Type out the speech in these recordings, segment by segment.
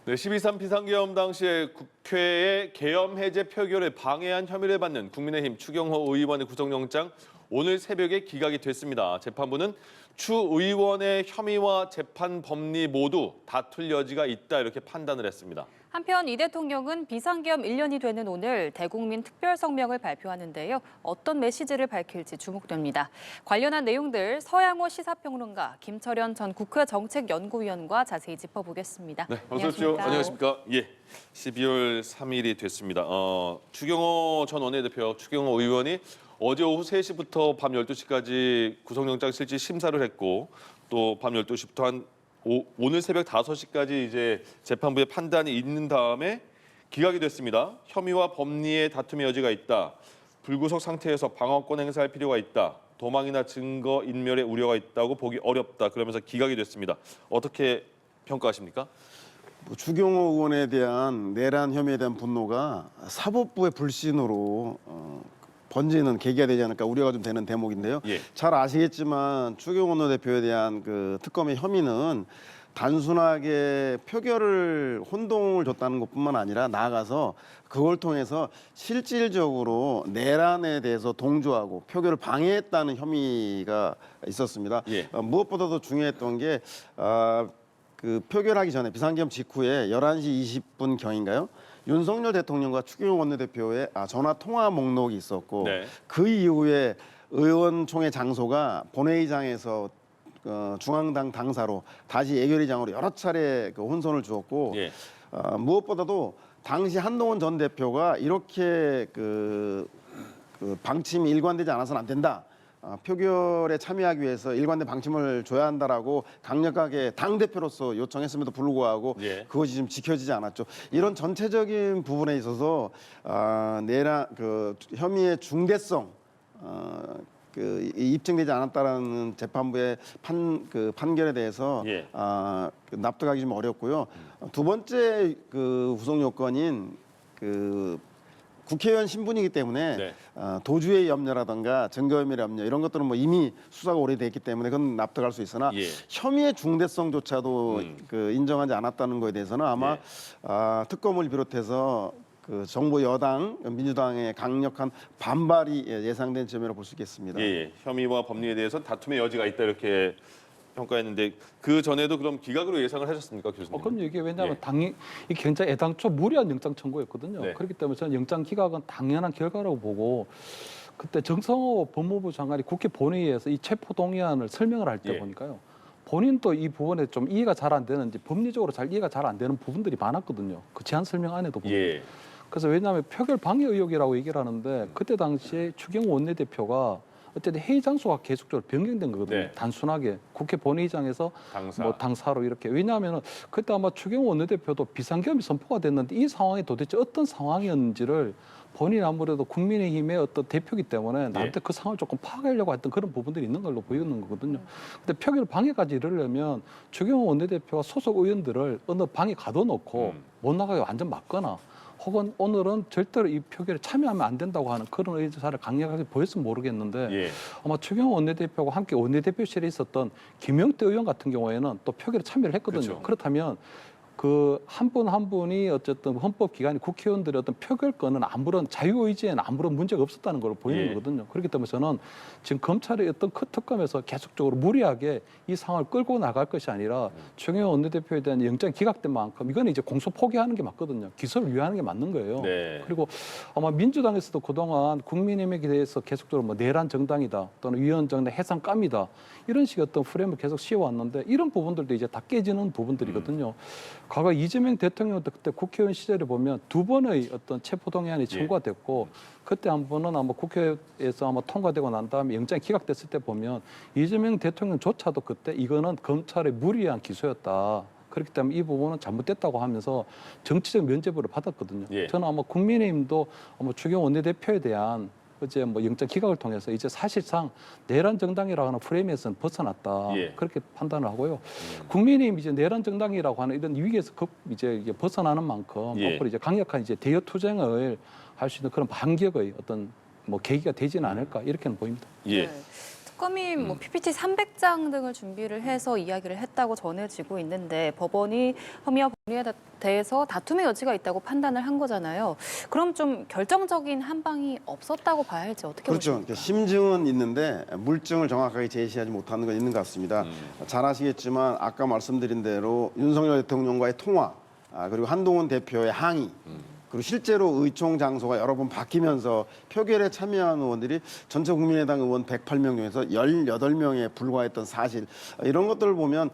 네, 12.3 비상계엄 당시에 국회의 계엄 해제 표결을 방해한 혐의를 받는 국민의힘 추경호 의원의 구속영장 오늘 새벽에 기각이 됐습니다. 재판부는 추 의원의 혐의와 재판 법리 모두 다툴 여지가 있다 이렇게 판단을 했습니다. 한편 이 대통령은 비상계엄 1년이 되는 오늘 대국민 특별성명을 발표하는데요. 어떤 메시지를 밝힐지 주목됩니다. 관련한 내용들 서양호 시사평론가, 김철현 전 국회 정책연구위원과 자세히 짚어보겠습니다. 네, 어서 오십시오. 안녕하십니까. 예, 12월 3일이 됐습니다. 추경호 전 원내대표, 추경호 의원이 어제 오후 3시부터 밤 12시까지 구속영장 실질 심사를 했고 또 밤 12시부터 한 오늘 새벽 5시까지 이제 재판부의 판단이 있는 다음에 기각이 됐습니다. 혐의와 법리의 다툼의 여지가 있다. 불구속 상태에서 방어권 행사할 필요가 있다. 도망이나 증거 인멸의 우려가 있다고 보기 어렵다. 그러면서 기각이 됐습니다. 어떻게 평가하십니까? 추경호 의원에 대한 내란 혐의에 대한 분노가 사법부의 불신으로 번지는 계기가 되지 않을까 우려가 좀 되는 대목인데요. 예. 잘 아시겠지만 추경호 원내대표에 대한 그 특검의 혐의는 단순하게 표결을 혼동을 줬다는 것뿐만 아니라 나아가서 그걸 통해서 실질적으로 내란에 대해서 동조하고 표결을 방해했다는 혐의가 있었습니다. 예. 무엇보다도 중요했던 게 그 표결하기 전에 비상계엄 직후에 11시 20분 경인가요? 윤석열 대통령과 추경호 원내대표의 전화 통화 목록이 있었고 네. 그 이후에 의원총회 장소가 본회의장에서 중앙당 당사로 다시 예결위장으로 여러 차례 그 혼선을 주었고 예. 무엇보다도 당시 한동훈 전 대표가 이렇게 그 방침이 일관되지 않아서는 안 된다. 표결에 참여하기 위해서 일관된 방침을 줘야 한다라고 강력하게 당대표로서 요청했음에도 불구하고 예. 그것이 좀 지켜지지 않았죠. 이런 전체적인 부분에 있어서 내란 그 혐의의 중대성 입증되지 않았다라는 재판부의 판결에 대해서 예. 납득하기 좀 어렵고요. 두 번째 그 구속 요건인 국회의원 신분이기 때문에 네. 도주의 염려라든가 증거인멸의 염려 이런 것들은 뭐 이미 수사가 오래됐기 때문에 그건 납득할 수 있으나 예. 혐의의 중대성조차도 인정하지 않았다는 거에 대해서는 아마 특검을 비롯해서 그 정부 여당 민주당의 강력한 반발이 예상된 점이라고 볼 수 있겠습니다. 예, 혐의와 법리에 대해서 다툼의 여지가 있다 이렇게 평가했는데 그 전에도 그럼 기각으로 예상을 하셨습니까, 교수님? 그럼요. 이게 왜냐하면 예. 당이 이게 굉장히 애당초 무리한 영장 청구였거든요. 네. 그렇기 때문에 저는 영장 기각은 당연한 결과라고 보고 그때 정성호 법무부 장관이 국회 본회의에서 이 체포 동의안을 설명을 할 때 예. 보니까요. 본인도 이 부분에 좀 이해가 잘 안 되는지 법리적으로 잘 이해가 잘 안 되는 부분들이 많았거든요. 그 제안 설명 안에도 보면. 예. 그래서 왜냐하면 표결 방해 의혹이라고 얘기를 하는데 그때 당시에 추경호 원내대표가 어쨌든 회의 장소가 계속적으로 변경된 거거든요. 네. 단순하게 국회 본회의장에서 당사. 뭐 당사로 이렇게. 왜냐하면 그때 아마 추경호 원내대표도 비상계엄이 선포가 됐는데 이 상황이 도대체 어떤 상황이었는지를 본인 아무래도 국민의힘의 어떤 대표이기 때문에 나한테 그 상황을 조금 파악하려고 했던 그런 부분들이 있는 걸로 보이는 거거든요. 근데 표결 방해까지 이르려면 추경호 원내대표가 소속 의원들을 어느 방에 가둬놓고 못 나가게 완전 막거나 혹은 오늘은 절대로 이 표결에 참여하면 안 된다고 하는 그런 의사를 강력하게 보였으면 모르겠는데 예. 아마 추경호 원내대표와 함께 원내대표실에 있었던 김영태 의원 같은 경우에는 또 표결에 참여를 했거든요. 그렇죠. 그렇다면 그 한 분 한 분이 어쨌든 헌법기관이 국회의원들의 어떤 표결권은 아무런 자유의지에는 아무런 문제가 없었다는 걸 보이는 예. 거거든요. 그렇기 때문에 저는 지금 검찰의 어떤 특검에서 계속적으로 무리하게 이 상황을 끌고 나갈 것이 아니라 추경호 원내대표에 대한 영장이 기각된 만큼 이거는 이제 공소 포기하는 게 맞거든요. 기소를 유예하는 게 맞는 거예요. 네. 그리고 아마 민주당에서도 그동안 국민의힘에 대해서 계속적으로 뭐 내란 정당이다 또는 위헌 정당 해산감이다 이런 식의 어떤 프레임을 계속 씌워왔는데 이런 부분들도 이제 다 깨지는 부분들이거든요. 과거 이재명 대통령도 그때 국회의원 시절에 보면 두 번의 어떤 체포동의안이 청구가 됐고 그때 한 번은 아마 국회에서 아마 통과되고 난 다음에 영장이 기각됐을 때 보면 이재명 대통령조차도 그때 이거는 검찰의 무리한 기소였다. 그렇기 때문에 이 부분은 잘못됐다고 하면서 정치적 면죄부를 받았거든요. 예. 저는 아마 국민의힘도 아마 추경호 원내대표에 대한 어제 뭐 영장 기각을 통해서 이제 사실상 내란 정당이라고 하는 프레임에서는 벗어났다. 예. 그렇게 판단을 하고요. 국민의힘 이제 내란 정당이라고 하는 이런 위기에서 이제 벗어나는 만큼 예. 앞으로 이제 강력한 이제 대여 투쟁을 할 수 있는 그런 반격의 어떤 뭐 계기가 되지는 않을까 이렇게는 보입니다. 예. 네. 특검이 뭐 PPT 300장 등을 준비를 해서 이야기를 했다고 전해지고 있는데 법원이 혐의와 범죄에 대해서 다툼의 여지가 있다고 판단을 한 거잖아요. 그럼 좀 결정적인 한방이 없었다고 봐야 할지 어떻게 그렇죠. 보십니까? 그러니까 심증은 있는데 물증을 정확하게 제시하지 못하는 건 있는 것 같습니다. 잘 아시겠지만 아까 말씀드린 대로 윤석열 대통령과의 통화, 그리고 한동훈 대표의 항의, 그리고 실제로 의총 장소가 여러 번 바뀌면서 표결에 참여한 의원들이 전체 국민의당 의원 108명 중에서 18명에 불과했던 사실, 이런 것들을 보면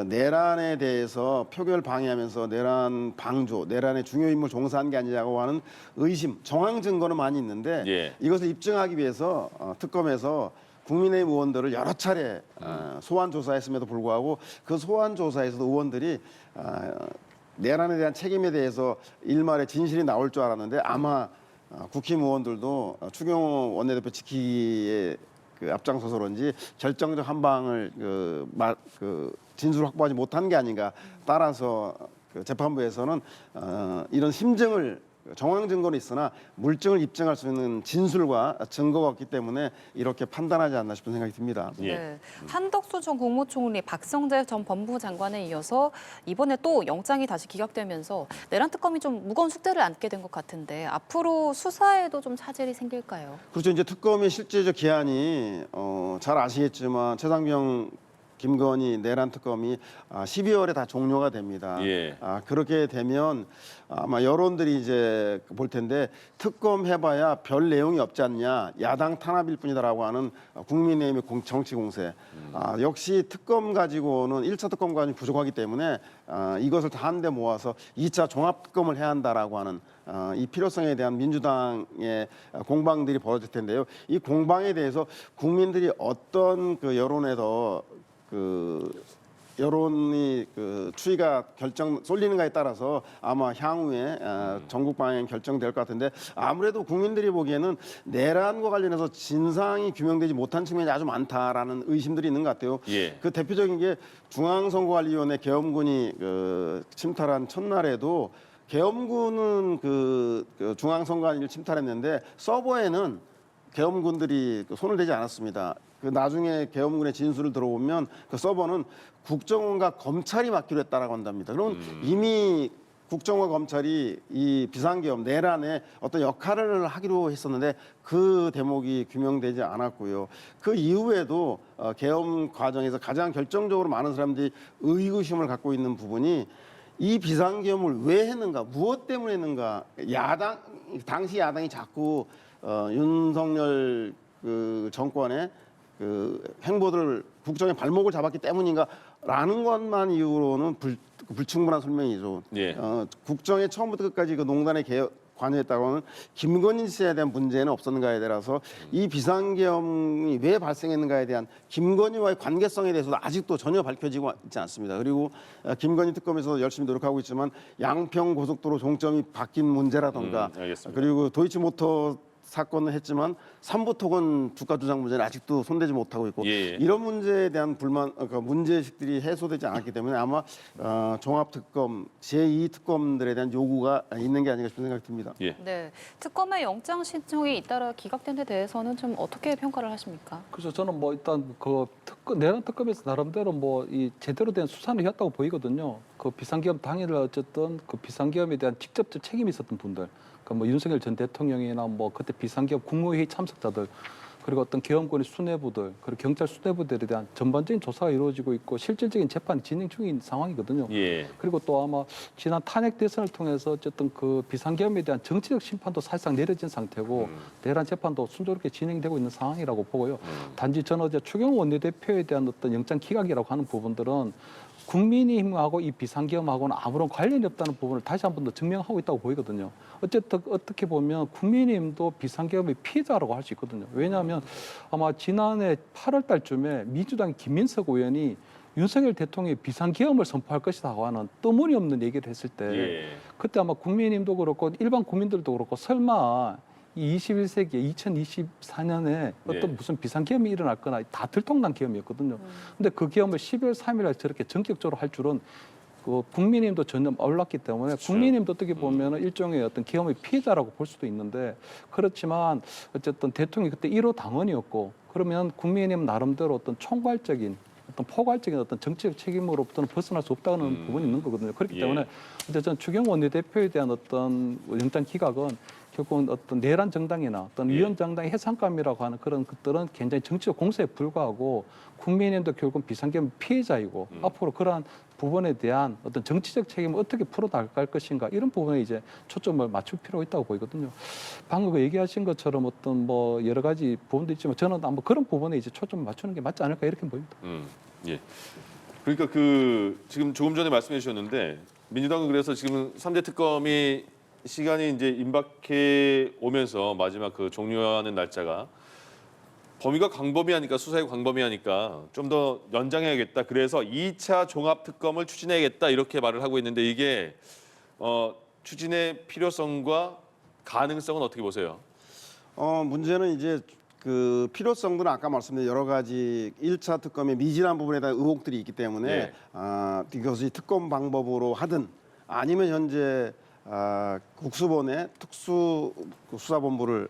내란에 대해서 표결 방해하면서 내란 방조, 내란의 중요 임무를 종사한 게 아니냐고 하는 의심, 정황 증거는 많이 있는데 예. 이것을 입증하기 위해서 특검에서 국민의힘 의원들을 여러 차례 소환 조사했음에도 불구하고 그 소환 조사에서도 의원들이 내란에 대한 책임에 대해서 일말의 진실이 나올 줄 알았는데 아마 국힘 의원들도 추경호 원내대표 지키기에 앞장서서 그런지 결정적 한 방을 진술을 확보하지 못한 게 아닌가. 따라서 재판부에서는 이런 심증을 정황 증거는 있으나 물증을 입증할 수 있는 진술과 증거가 없기 때문에 이렇게 판단하지 않나 싶은 생각이 듭니다. 예. 네. 한덕수 전 국무총리, 박성재 전 법무부 장관에 이어서 이번에 또 영장이 다시 기각되면서 내란 특검이 좀 무거운 숙제를 안게 된 것 같은데 앞으로 수사에도 좀 차질이 생길까요? 그렇죠. 이제 특검의 실제적 기한이 잘 아시겠지만 최상병 김건희 내란 특검이 12월에 다 종료가 됩니다. 예. 그렇게 되면 아마 여론들이 이제 볼 텐데 특검 해봐야 별 내용이 없지 않냐, 야당 탄압일 뿐이다라고 하는 국민의힘의 정치 공세. 역시 특검 가지고는 1차 특검 가지고 부족하기 때문에 이것을 다 한데 모아서 2차 종합 특검을 해야 한다라고 하는 이 필요성에 대한 민주당의 공방들이 벌어질 텐데요. 이 공방에 대해서 국민들이 어떤 여론에 여론이 추이가 쏠리는가에 따라서 아마 향후에 전국 방향 결정될 것 같은데 아무래도 국민들이 보기에는 내란과 관련해서 진상이 규명되지 못한 측면이 아주 많다라는 의심들이 있는 것 같아요. 예. 그 대표적인 게 중앙선거관리위원회 계엄군이 침탈한 첫날에도 계엄군은 중앙선거관리를 침탈했는데 서버에는 계엄군들이 손을 대지 않았습니다. 나중에 계엄군의 진술을 들어보면 그 서버는 국정원과 검찰이 맡기로 했다라고 한답니다. 그럼 이미 국정원과 검찰이 이 비상계엄 내란에 어떤 역할을 하기로 했었는데 그 대목이 규명되지 않았고요. 그 이후에도 계엄 과정에서 가장 결정적으로 많은 사람들이 의구심을 갖고 있는 부분이 이 비상계엄을 왜 했는가, 무엇 때문에 했는가. 당시 야당이 자꾸 윤석열 정권의 행보들을 국정의 발목을 잡았기 때문인가라는 것만 이유로는 불충분한 설명이죠. 예. 국정에 처음부터 끝까지 농단에 관여했다고 하는 김건희 씨에 대한 문제는 없었는가에 따라서 이 비상계엄이 왜 발생했는가에 대한 김건희와의 관계성에 대해서도 아직도 전혀 밝혀지고 있지 않습니다. 그리고 김건희 특검에서 열심히 노력하고 있지만 양평 고속도로 종점이 바뀐 문제라던가 알겠습니다. 그리고 도이치모터 사건을 했지만 삼부토건 주가 조작 문제는 아직도 손대지 못하고 있고 예. 이런 문제에 대한 불만, 문제의식들이 해소되지 않았기 때문에 아마 종합특검, 제2특검들에 대한 요구가 있는 게 아닌가 싶은 생각이 듭니다. 예. 네. 특검의 영장 신청이 잇따라 기각된 데 대해서는 좀 어떻게 평가를 하십니까? 그래서 저는 뭐 일단 내란 특검에서 나름대로 뭐 이 제대로 된 수사를 했다고 보이거든요. 그 비상계엄 당일을 어쨌든 그 비상계엄에 대한 직접적 책임이 있었던 분들, 그러니까 뭐 윤석열 전 대통령이나 뭐 그때 비상계엄 국무회의 참석자들, 그리고 어떤 계엄권의 수뇌부들, 그리고 경찰 수뇌부들에 대한 전반적인 조사가 이루어지고 있고 실질적인 재판이 진행 중인 상황이거든요. 예. 그리고 또 아마 지난 탄핵 대선을 통해서 어쨌든 그 비상계엄에 대한 정치적 심판도 사실상 내려진 상태고 내란 재판도 순조롭게 진행되고 있는 상황이라고 보고요. 단지 저는 어제 추경호 원내대표에 대한 어떤 영장 기각이라고 하는 부분들은 국민의힘하고 이 비상계엄하고는 아무런 관련이 없다는 부분을 다시 한 번 더 증명하고 있다고 보이거든요. 어쨌든 어떻게 보면 국민의힘도 비상계엄의 피해자라고 할 수 있거든요. 왜냐하면 아마 지난해 8월 달쯤에 민주당 김민석 의원이 윤석열 대통령이 비상계엄을 선포할 것이라고 하는 터무니없는 얘기를 했을 때 예. 그때 아마 국민의힘도 그렇고 일반 국민들도 그렇고 설마 이 21세기에 2024년에 어떤 예. 무슨 비상계엄이 일어날 거나 다 들통난 계엄이었거든요. 근데 그 계엄을 12월 3일 날 저렇게 전격적으로 할 줄은 그 국민의힘도 전혀 몰랐기 때문에 그렇죠. 국민의힘도 어떻게 보면 일종의 어떤 계엄의 피해자라고 볼 수도 있는데 그렇지만 어쨌든 대통령이 그때 1호 당원이었고 그러면 국민의힘 나름대로 어떤 총괄적인 어떤 포괄적인 어떤 정치적 책임으로부터는 벗어날 수 없다는 부분이 있는 거거든요. 그렇기 예. 때문에 근데 저는 추경호 원내대표에 대한 어떤 영장 기각은 결국은 어떤 내란 정당이나 어떤 예. 위원 정당의 해산감이라고 하는 그런 것들은 굉장히 정치적 공세에 불과하고 국민의힘도 결국은 비상계엄 피해자이고 앞으로 그러한 부분에 대한 어떤 정치적 책임을 어떻게 풀어나갈 것인가 이런 부분에 이제 초점을 맞출 필요가 있다고 보이거든요. 방금 그 얘기하신 것처럼 어떤 뭐 여러 가지 부분도 있지만 저는 아마 그런 부분에 이제 초점을 맞추는 게 맞지 않을까 이렇게 보입니다. 예. 그러니까 그 지금 조금 전에 말씀해 주셨는데 민주당은 그래서 지금 3대 특검이 시간이 이제 임박해 오면서 마지막 그 종료하는 날짜가 범위가 광범위하니까 수사의 광범위하니까 좀 더 연장해야겠다. 그래서 2차 종합 특검을 추진해야겠다 이렇게 말을 하고 있는데 이게 추진의 필요성과 가능성은 어떻게 보세요? 문제는 이제 그 필요성들은 아까 말씀드린 여러 가지 1차 특검의 미진한 부분에 대한 의혹들이 있기 때문에 예. 이것이 특검 방법으로 하든 아니면 현재 국수본의 특별수사본부를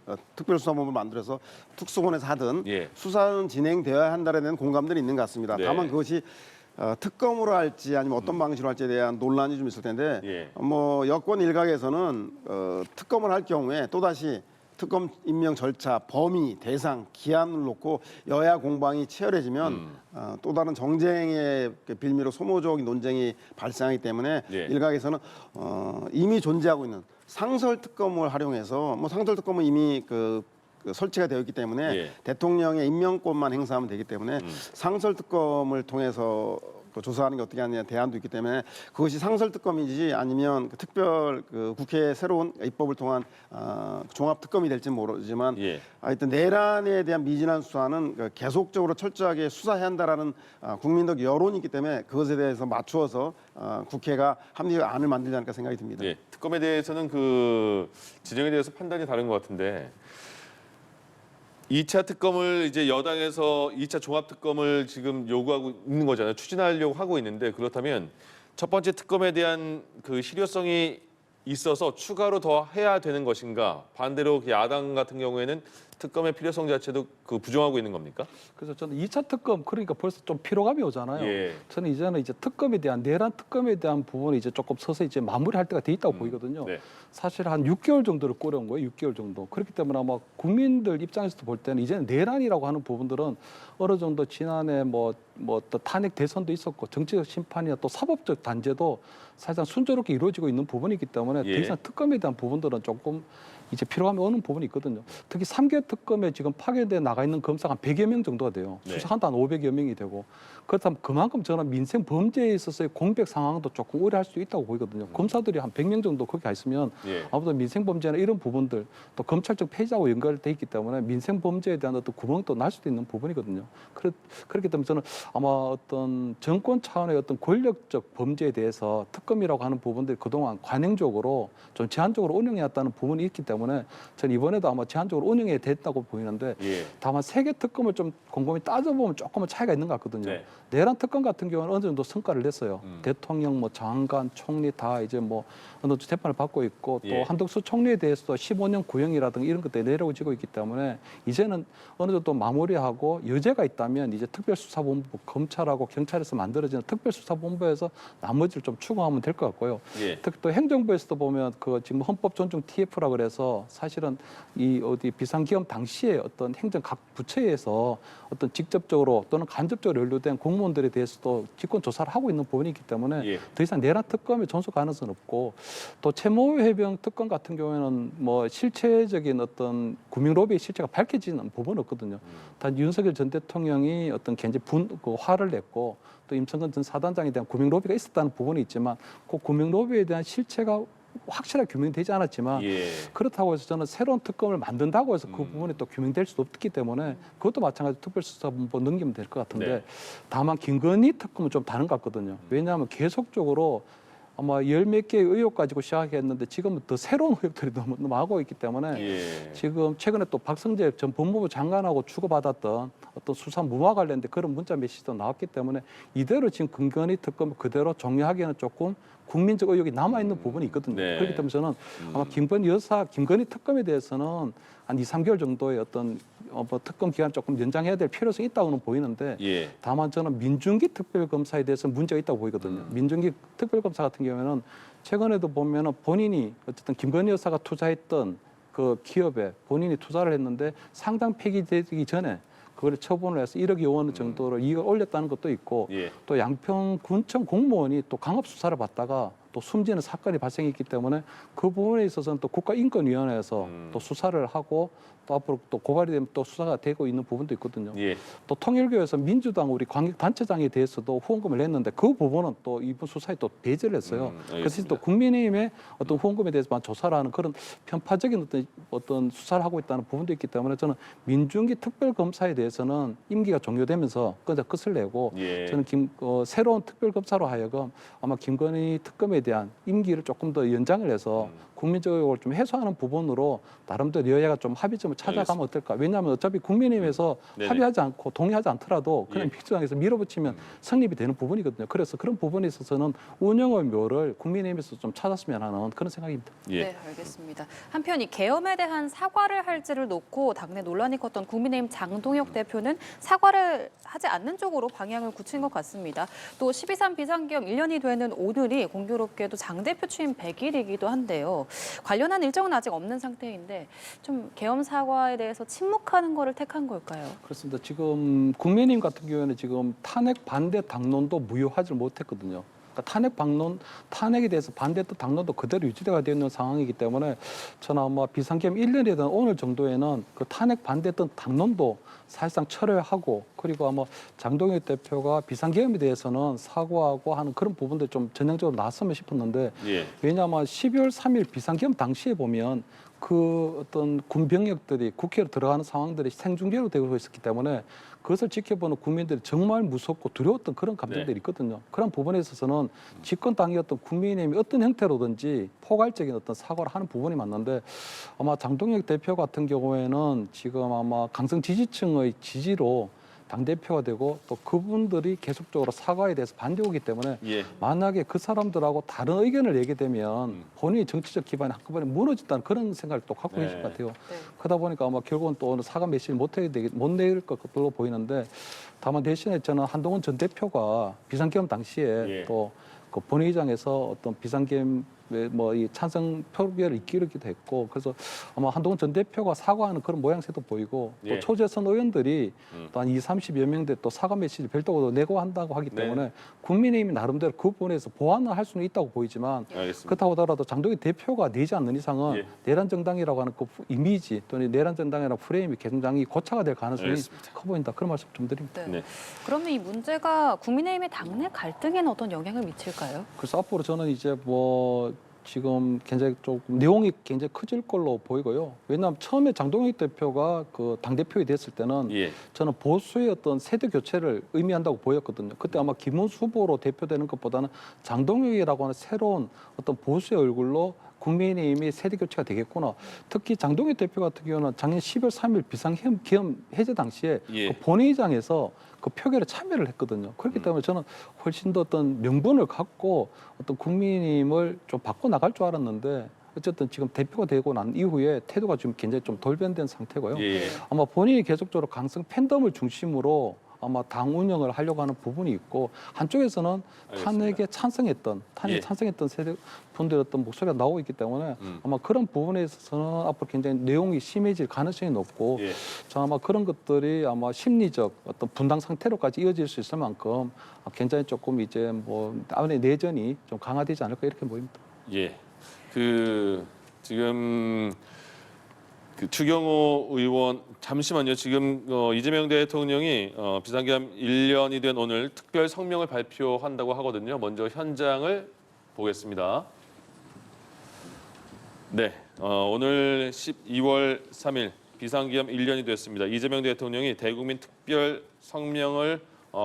만들어서 특수본에서 하든 예. 수사는 진행되어야 한다는 데는 공감들이 있는 것 같습니다. 네. 다만 그것이 특검으로 할지 아니면 어떤 방식으로 할지에 대한 논란이 좀 있을 텐데 예. 뭐 여권 일각에서는 특검을 할 경우에 또다시 특검 임명 절차, 범위, 대상, 기한을 놓고 여야 공방이 치열해지면 또 다른 정쟁의 빌미로 소모적인 논쟁이 발생하기 때문에 예. 일각에서는 이미 존재하고 있는 상설 특검을 활용해서 뭐 상설 특검은 이미 그 설치가 되어 있기 때문에 예. 대통령의 임명권만 행사하면 되기 때문에 상설 특검을 통해서 조사하는 게 어떻게 하느냐 대안도 있기 때문에 그것이 상설 특검이지 아니면 그 특별 그 국회 새로운 입법을 통한 종합 특검이 될지는 모르지만 예. 하여튼 내란에 대한 미진한 수사는 계속적으로 철저하게 수사해야 한다라는 국민적 여론이 있기 때문에 그것에 대해서 맞추어서 국회가 합리적 안을 만들지 않을까 생각이 듭니다. 예. 특검에 대해서는 그 진영에 대해서 판단이 다른 것 같은데 2차 특검을 이제 여당에서 2차 종합 특검을 지금 요구하고 있는 거잖아요. 추진하려고 하고 있는데 그렇다면 첫 번째 특검에 대한 그 실효성이 있어서 추가로 더 해야 되는 것인가? 반대로 야당 같은 경우에는 특검의 필요성 자체도 그 부정하고 있는 겁니까? 그래서 저는 2차 특검 그러니까 벌써 좀 피로감이 오잖아요. 예. 저는 이제는 이제 특검에 대한 내란 특검에 대한 부분이 이제 조금 서서히 이제 마무리할 때가 돼 있다고 보이거든요. 네. 사실 한 6개월 정도를 꼬려온 거예요. 6개월 정도. 그렇기 때문에 아마 국민들 입장에서도 볼 때는 이제는 내란이라고 하는 부분들은 어느 정도 지난해 또 탄핵 대선도 있었고 정치적 심판이나 또 사법적 단죄도 사실상 순조롭게 이루어지고 있는 부분이기 때문에 예. 더 이상 특검에 대한 부분들은 조금 이제 피로감이 오는 부분이 있거든요. 특히 3개 특검에 지금 파견돼 나가 있는 검사가 한 100여 명 정도가 돼요. 네. 수사관도 한 500여 명이 되고 그렇다면 그만큼 저는 민생 범죄에 있어서의 공백 상황도 조금 우려할 수 있다고 보이거든요. 검사들이 한 100명 정도 거기 가 있으면 예. 아무래도 민생 범죄나 이런 부분들 또 검찰적 폐지하고 연결돼 있기 때문에 민생 범죄에 대한 어떤 구멍도 날 수도 있는 부분이거든요. 그렇기 때문에 저는 아마 어떤 정권 차원의 어떤 권력적 범죄에 대해서 특검이라고 하는 부분들이 그동안 관행적으로 좀 제한적으로 운영해왔다는 부분이 있기 때문에 저는 이번에도 아마 제한적으로 운영해야 됐다고 보이는데 예. 다만 세 개 특검을 좀 곰곰이 따져보면 조금은 차이가 있는 것 같거든요. 네. 내란 특검 같은 경우는 어느 정도 성과를 냈어요. 대통령, 장관, 총리 다 이제 어느 정도 재판을 받고 있고 또 예. 한덕수 총리에 대해서도 15년 구형이라든가 이런 것들이 내려오지고 있기 때문에 이제는 어느 정도 마무리하고 여죄가 있다면 이제 특별수사본부, 검찰하고 경찰에서 만들어지는 특별수사본부에서 나머지를 좀 추구하면 될 것 같고요. 예. 특히 또 행정부에서도 보면 그 지금 헌법 존중 TF라 그래서 사실은 이 비상기엄 당시에 어떤 행정 각 부처에서 어떤 직접적으로 또는 간접적으로 연루된 공무원들에 대해서도 직권 조사를 하고 있는 부분이기 때문에 예. 더 이상 내란 특검의 존속 가능성은 없고 또 채무 회병 특검 같은 경우에는 뭐 실체적인 어떤 구명 로비의 실체가 밝혀지는 부분은 없거든요. 단 윤석열 전 대통령이 어떤 굉장히 화를 냈고 또 임성근 전 사단장에 대한 구명 로비가 있었다는 부분이 있지만 그 구명 로비에 대한 실체가 확실하게 규명되지 않았지만 예. 그렇다고 해서 저는 새로운 특검을 만든다고 해서 그 부분이 또 규명될 수도 없기 때문에 그것도 마찬가지로 특별수사본부 넘기면 될 것 같은데 네. 다만 김건희 특검은 좀 다른 것 같거든요. 왜냐하면 계속적으로 아마 열 몇 개의 의혹 가지고 시작했는데 지금은 더 새로운 의혹들이 너무 하고 있기 때문에 예. 지금 최근에 또 박성재 전 법무부 장관하고 주고받았던 어떤 수사 무마 관련된 그런 문자 메시지도 나왔기 때문에 이대로 지금 김건희 특검을 그대로 종료하기에는 조금 국민적 의혹이 남아 있는 부분이 있거든요. 네. 그렇기 때문에 저는 아마 김건희 특검에 대해서는 한 2, 3개월 정도의 어떤 뭐 특검 기간 조금 연장해야 될 필요성이 있다고는 보이는데 예. 다만 저는 민중기 특별검사에 대해서 문제가 있다고 보이거든요. 민중기 특별검사 같은 경우에는 최근에도 보면은 본인이 어쨌든 김건희 여사가 투자했던 그 기업에 본인이 투자를 했는데 상당 폐기되기 전에 그걸 처분을 해서 1억 원 정도로 이익을 올렸다는 것도 있고 예. 또 양평군청 공무원이 또 강압 수사를 받다가 또 숨지는 사건이 발생했기 때문에 그 부분에 있어서는 또 국가인권위원회에서 또 수사를 하고 또 앞으로 또 고발이 되면 또 수사가 되고 있는 부분도 있거든요. 예. 또 통일교에서 민주당 우리 관객단체장에 대해서도 후원금을 냈는데 그 부분은 또 이번 수사에 또 배제를 했어요. 그래서 알겠습니다. 또 국민의힘의 어떤 후원금에 대해서만 조사를 하는 그런 편파적인 어떤 수사를 하고 있다는 부분도 있기 때문에 저는 민중기 특별검사에 대해서는 임기가 종료되면서 그저 끝을 내고 예. 저는 새로운 특별검사로 하여금 아마 김건희 특검에 대한 임기를 조금 더 연장을 해서 국민적 의혹을 좀 해소하는 부분으로 나름대로 여야가 좀 합의점을 찾아가면 어떨까? 왜냐하면 어차피 국민의힘에서 네네. 합의하지 않고 동의하지 않더라도 그냥 예. 민주당에서 밀어붙이면 성립이 되는 부분이거든요. 그래서 그런 부분에 있어서는 운영의 묘를 국민의힘에서 좀 찾았으면 하는 그런 생각입니다. 예. 네, 알겠습니다. 한편 이 계엄에 대한 사과를 할지를 놓고 당내 논란이 컸던 국민의힘 장동혁 대표는 사과를 하지 않는 쪽으로 방향을 굳힌 것 같습니다. 또 12.3 비상계엄 1년이 되는 오늘이 공교롭게도 장 대표 취임 100일이기도 한데요. 관련한 일정은 아직 없는 상태인데 좀 계엄 사과에 대해서 침묵하는 거를 택한 걸까요? 그렇습니다. 지금 국민의힘 같은 경우에는 지금 탄핵 반대 당론도 무효하지 못했거든요. 그러니까 탄핵에 대해서 반대했던 당론도 그대로 유지가 되어 있는 상황이기 때문에 저는 아마 비상계엄 1년이든 오늘 정도에는 그 탄핵 반대했던 당론도 사실상 철회하고 그리고 아마 장동혁 대표가 비상계엄에 대해서는 사과하고 하는 그런 부분들 좀 전향적으로 나왔으면 싶었는데 예. 왜냐하면 12월 3일 비상계엄 당시에 보면 그 어떤 군병력들이 국회로 들어가는 상황들이 생중계로 되고 있었기 때문에 그것을 지켜보는 국민들이 정말 무섭고 두려웠던 그런 감정들이 네. 있거든요. 그런 부분에 있어서는 집권 당이었던 국민의힘이 어떤 형태로든지 포괄적인 어떤 사과를 하는 부분이 맞는데 아마 장동혁 대표 같은 경우에는 지금 아마 강성 지지층의 지지로 당대표가 되고 또 그분들이 계속적으로 사과에 대해서 반대오기 때문에 예. 만약에 그 사람들하고 다른 의견을 내게 되면 본인의 정치적 기반이 한꺼번에 무너진다는 그런 생각을 또 갖고 계실 것 같아요. 네. 그러다 보니까 아마 결국은 또 오늘 사과 메시지를 못 내릴 것으로 보이는데 다만 대신에 저는 한동훈 전 대표가 비상계엄 당시에 예. 또 그 본회의장에서 어떤 비상계엄 이 찬성 표결을 이끌기도 했고 그래서 아마 한동훈 전 대표가 사과하는 그런 모양새도 보이고 예. 또 초재선 의원들이 또 한 30여 명대 또 사과 메시지 별도로 내고 한다고 하기 네. 때문에 국민의힘이 나름대로 그 부분에서 보완을 할 수는 있다고 보이지만 알겠습니다. 그렇다고 하더라도 장동혁 대표가 내지 않는 이상은 예. 내란 정당이라고 하는 그 이미지 또는 내란 정당이라는 프레임이 굉장히 고착화 될 가능성이 알겠습니다. 커 보인다 그런 말씀 좀 드립니다. 네. 네. 그러면 이 문제가 국민의힘의 당내 갈등에는 어떤 영향을 미칠까요? 그래서 앞으로 저는 이제 지금 굉장히 조금 내용이 굉장히 커질 걸로 보이고요. 왜냐하면 처음에 장동혁 대표가 그 당대표가 됐을 때는 예. 저는 보수의 어떤 세대 교체를 의미한다고 보였거든요. 그때 아마 김문수 후보로 대표되는 것보다는 장동혁이라고 하는 새로운 어떤 보수의 얼굴로 국민의힘이 세대 교체가 되겠구나. 특히 장동혁 대표 같은 경우는 작년 12월 3일 비상계엄 해제 당시에 예. 그 본회의장에서 그 표결에 참여를 했거든요. 그렇기 때문에 저는 훨씬 더 어떤 명분을 갖고 어떤 국민의힘을 좀 바꿔 나갈 줄 알았는데 어쨌든 지금 대표가 되고 난 이후에 태도가 지금 굉장히 좀 돌변된 상태고요. 예. 아마 본인이 계속적으로 강성 팬덤을 중심으로 아마 당 운영을 하려고 하는 부분이 있고 한쪽에서는 탄핵에 찬성했던 예. 세대 분들의 어떤 목소리가 나오고 있기 때문에 아마 그런 부분에 있어서는 앞으로 굉장히 내용이 심해질 가능성이 높고 예. 저는 아마 그런 것들이 아마 심리적 어떤 분당 상태로까지 이어질 수 있을 만큼 굉장히 조금 이제 안에 내전이 좀 강화되지 않을까 이렇게 보입니다. 예. 지금 추경호 의원 잠시만요. 지금 이재명 대통령이 비상계엄 1년이 된 오늘 특별 성명을 발표한다고 하거든요. 먼저 현장을 보겠습니다. 네, 오늘 12월 3일 비상계엄 1년이 됐습니다. 이재명 대통령이 대국민 특별 성명을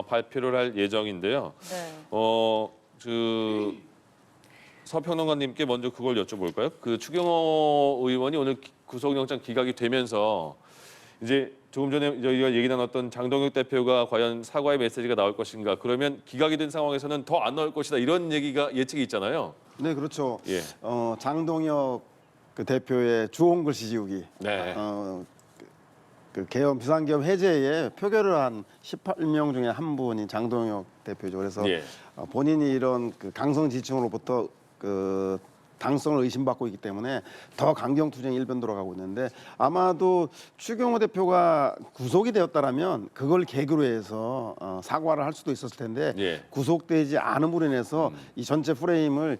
발표를 할 예정인데요. 네. 서평론가님께 먼저 그걸 여쭤볼까요? 추경호 의원이 오늘 구속영장 기각이 되면서 이제 조금 전에 저희가 얘기 나눴던 장동혁 대표가 과연 사과의 메시지가 나올 것인가? 그러면 기각이 된 상황에서는 더 안 나올 것이다. 이런 얘기가 예측이 있잖아요. 네, 그렇죠. 예. 장동혁 그 대표의 주홍 글씨 지우기. 네. 그 계엄 비상계엄 해제에 표결을 한 18명 중에 한 분이 장동혁 대표죠. 그래서 예. 본인이 이런 그 강성 지층으로부터 그 당성을 의심받고 있기 때문에 더 강경 투쟁 일변도로 가고 있는데 아마도 추경호 대표가 구속이 되었다라면 그걸 계기로 해서 사과를 할 수도 있었을 텐데 예. 구속되지 않음으로 인해서 이 전체 프레임을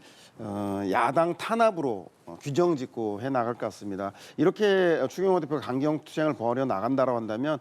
야당 탄압으로 규정짓고 해 나갈 것 같습니다. 이렇게 추경호 대표가 강경 투쟁을 벌여 나간다고 한다면